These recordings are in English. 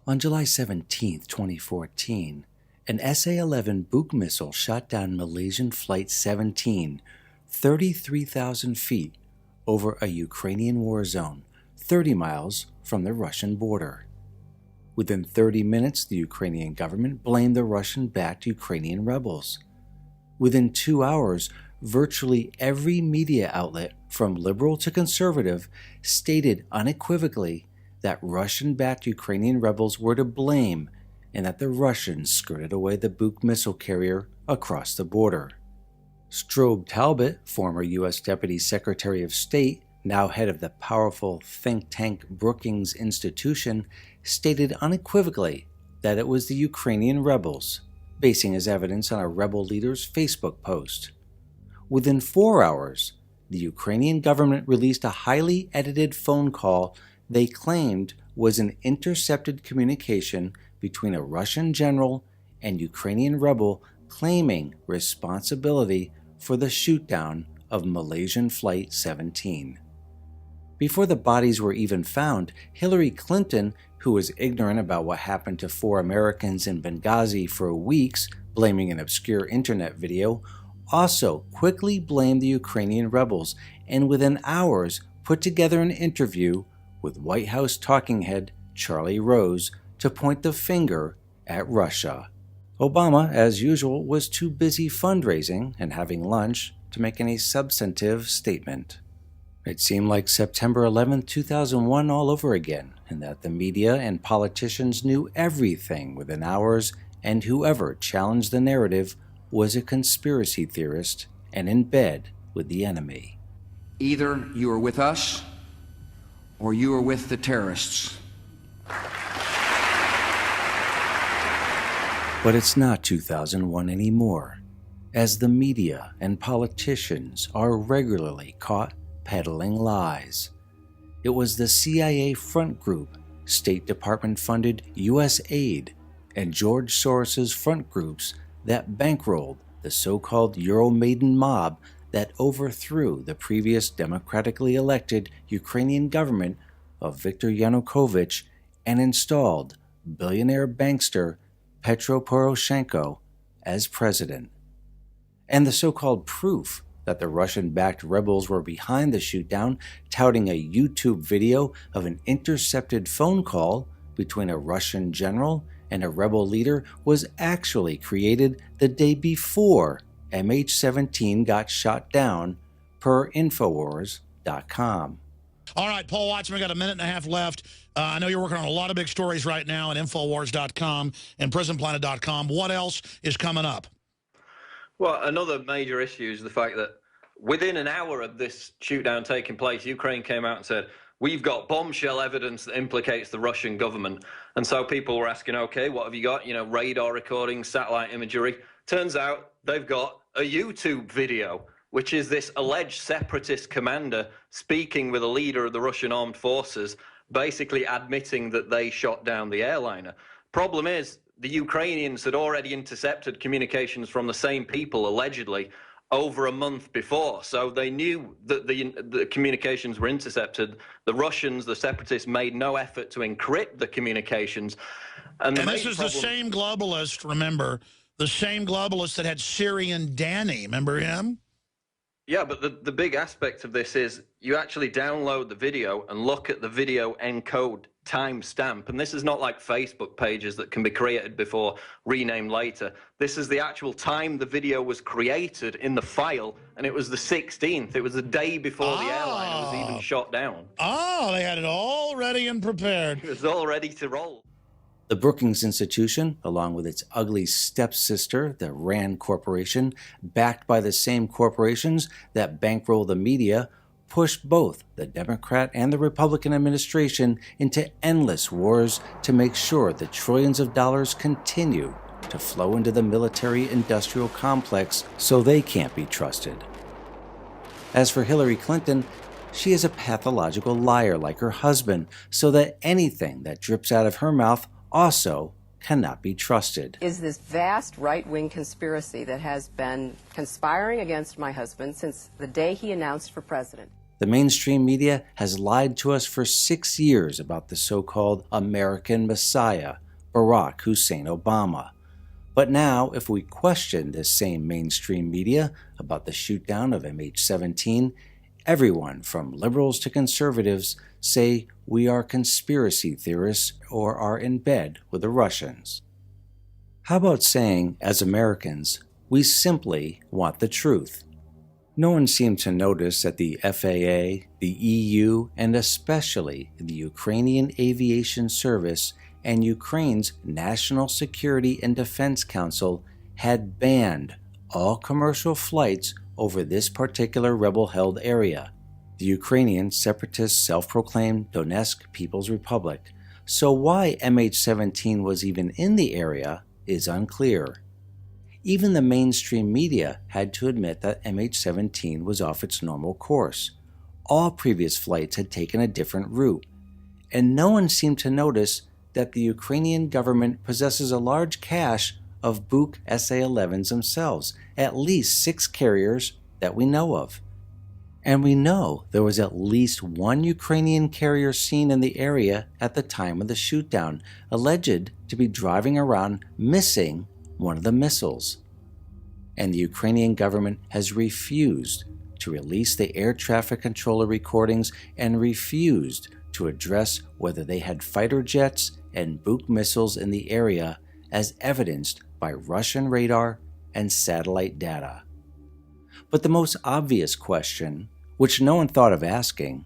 On July 17, 2014, an SA-11 Buk missile shot down Malaysian Flight 17, 33,000 feet over a Ukrainian war zone, 30 miles from the Russian border. Within 30 minutes, the Ukrainian government blamed the Russian-backed Ukrainian rebels. Within 2 hours, virtually every media outlet, from liberal to conservative, stated unequivocally that Russian-backed Ukrainian rebels were to blame and that the Russians skirted away the Buk missile carrier across the border. Strobe Talbott, former U.S. Deputy Secretary of State, now head of the powerful think tank Brookings Institution, stated unequivocally that it was the Ukrainian rebels, basing his evidence on a rebel leader's Facebook post. Within 4 hours, the Ukrainian government released a highly edited phone call they claimed was an intercepted communication between a Russian general and Ukrainian rebel claiming responsibility for the shootdown of Malaysian Flight 17. Before the bodies were even found, Hillary Clinton, who was ignorant about what happened to 4 Americans in Benghazi for weeks, blaming an obscure internet video, also quickly blamed the Ukrainian rebels and within hours put together an interview with White House talking head Charlie Rose to point the finger at Russia. Obama, as usual, was too busy fundraising and having lunch to make any substantive statement. It seemed like September 11, 2001 all over again, and that the media and politicians knew everything within hours, and whoever challenged the narrative was a conspiracy theorist and in bed with the enemy. Either you are with us, or you are with the terrorists. But it's not 2001 anymore, as the media and politicians are regularly caught peddling lies. It was the CIA front group, State Department-funded U.S. aid, and George Soros's front groups that bankrolled the so-called Euromaidan mob that overthrew the previous democratically elected Ukrainian government of Viktor Yanukovych and installed billionaire bankster Petro Poroshenko as president. And the so-called proof that the Russian-backed rebels were behind the shootdown, touting a YouTube video of an intercepted phone call between a Russian general and a rebel leader, was actually created the day before MH17 got shot down, per Infowars.com. All right, Paul Watson, we got a minute and a half left. I know you're working on a lot of big stories right now at Infowars.com and PrisonPlanet.com. What else is coming up? Well, another major issue is the fact that within an hour of this shootdown taking place, Ukraine came out and said, we've got bombshell evidence that implicates the Russian government. And so people were asking, okay, what have you got? You know, radar recordings, satellite imagery. Turns out they've got a YouTube video, which is this alleged separatist commander speaking with a leader of the Russian armed forces, basically admitting that they shot down the airliner. Problem is, the Ukrainians had already intercepted communications from the same people, allegedly, over a month before. So they knew that the communications were intercepted. The Russians, the separatists, made no effort to encrypt the communications. And this is the same globalist, remember, the same globalist that had Syrian Danny. Remember him? Yeah, but the big aspect of this is you actually download the video and look at the video encode timestamp. And this is not like Facebook pages that can be created before, renamed later. This is the actual time the video was created in the file, and it was the 16th. It was the day before the airliner was even shot down. Oh, they had it all ready and prepared. It was all ready to roll. The Brookings Institution, along with its ugly stepsister, the RAND Corporation, backed by the same corporations that bankroll the media, pushed both the Democrat and the Republican administration into endless wars to make sure the trillions of dollars continue to flow into the military-industrial complex so they can't be trusted. As for Hillary Clinton, she is a pathological liar like her husband, so that anything that drips out of her mouth also cannot be trusted. Is this vast right-wing conspiracy that has been conspiring against my husband since the day he announced for president. The mainstream media has lied to us for 6 years about the so-called American Messiah, Barack Hussein Obama. But now, if we question this same mainstream media about the shootdown of MH17, everyone from liberals to conservatives say we are conspiracy theorists or are in bed with the Russians. How about saying, as Americans, we simply want the truth? No one seemed to notice that the FAA, the EU, and especially the Ukrainian Aviation Service and Ukraine's National Security and Defense Council had banned all commercial flights over this particular rebel-held area, the Ukrainian separatist self-proclaimed Donetsk People's Republic. So why MH17 was even in the area is unclear. Even the mainstream media had to admit that MH17 was off its normal course. All previous flights had taken a different route, and no one seemed to notice that the Ukrainian government possesses a large cache of Buk SA-11s themselves, at least 6 carriers that we know of. And we know there was at least one Ukrainian carrier seen in the area at the time of the shootdown, alleged to be driving around missing one of the missiles. And the Ukrainian government has refused to release the air traffic controller recordings and refused to address whether they had fighter jets and Buk missiles in the area as evidenced by Russian radar and satellite data. But the most obvious question, which no one thought of asking,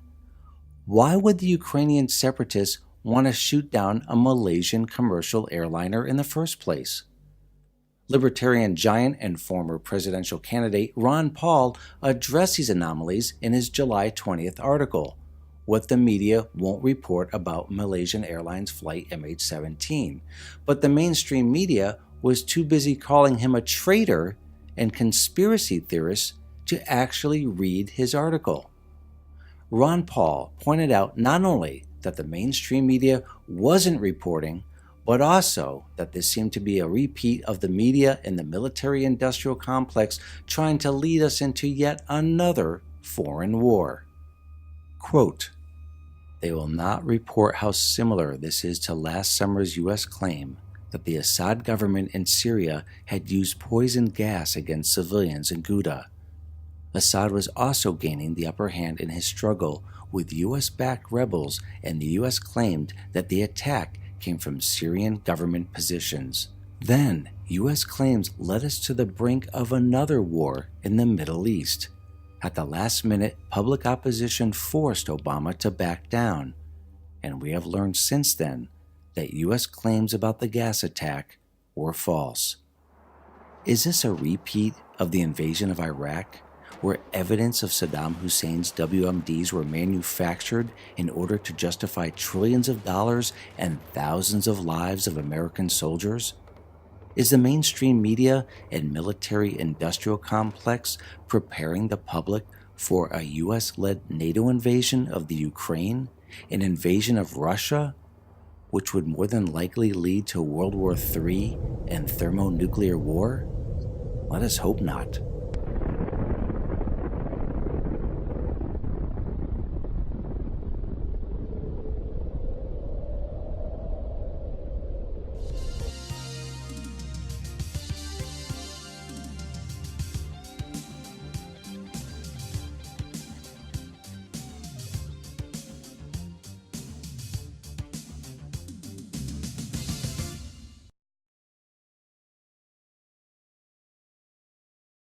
why would the Ukrainian separatists want to shoot down a Malaysian commercial airliner in the first place? Libertarian giant and former presidential candidate Ron Paul addressed these anomalies in his July 20th article, What the Media Won't Report About Malaysian Airlines Flight MH17, but the mainstream media was too busy calling him a traitor and conspiracy theorist to actually read his article. Ron Paul pointed out not only that the mainstream media wasn't reporting, but also that this seemed to be a repeat of the media and the military-industrial complex trying to lead us into yet another foreign war. Quote, "They will not report how similar this is to last summer's U.S. claim that the Assad government in Syria had used poison gas against civilians in Ghouta. Assad was also gaining the upper hand in his struggle with U.S.-backed rebels, and the U.S. claimed that the attack came from Syrian government positions. Then, U.S. claims led us to the brink of another war in the Middle East. At the last minute, public opposition forced Obama to back down, and we have learned since then that U.S. claims about the gas attack were false." Is this a repeat of the invasion of Iraq, where evidence of Saddam Hussein's WMDs were manufactured in order to justify trillions of dollars and thousands of lives of American soldiers? Is the mainstream media and military-industrial complex preparing the public for a U.S.-led NATO invasion of the Ukraine, an invasion of Russia, which would more than likely lead to World War III and thermonuclear war? Let us hope not.